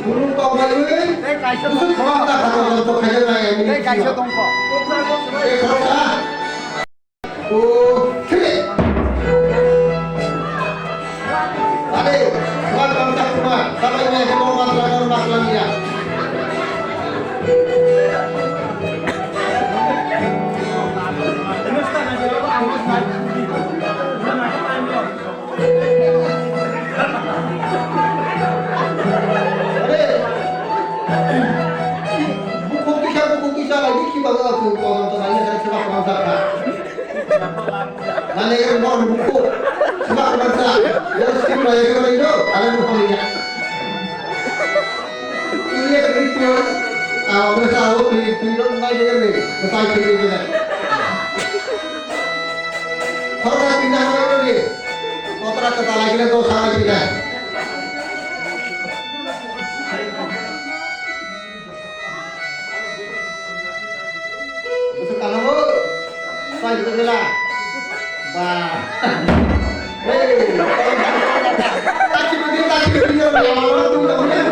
Dulu kau balik, khusus kalau tak kalau untuk kerja lain ini. Kaisa tongko. Oke. Tadi, buat bangsa semua, sampai ini yang mau masalah masalah dia. Nanti kan mau buku, sebab bangsa, ya sih mulai dari itu, ada bukunya. Ini video, bersama video mulai dari besar video ni. Kalau pindah lagi, kontrak kita lagi tu salah kita. Kalau saya juga bilang, bah, hei, tak begini, orang tu tak boleh,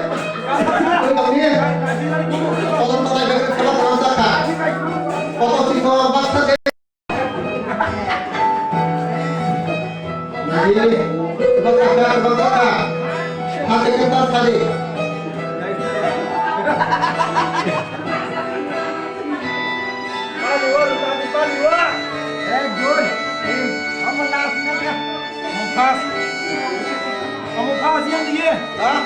orang tu lagi sebab masakan, foto si bangsa deh, jadi bangsa, hati kita tadi. Kamu pas yang dia. Hah?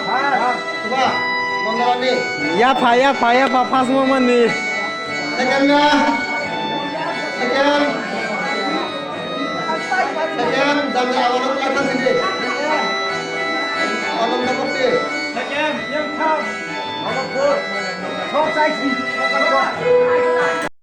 Coba, nonton ni. Ya pas momen ni. Sekian, dan awal kelihatan sini. Awal nomor ni. Sekian, yang pas. Nomor 4. Top 6.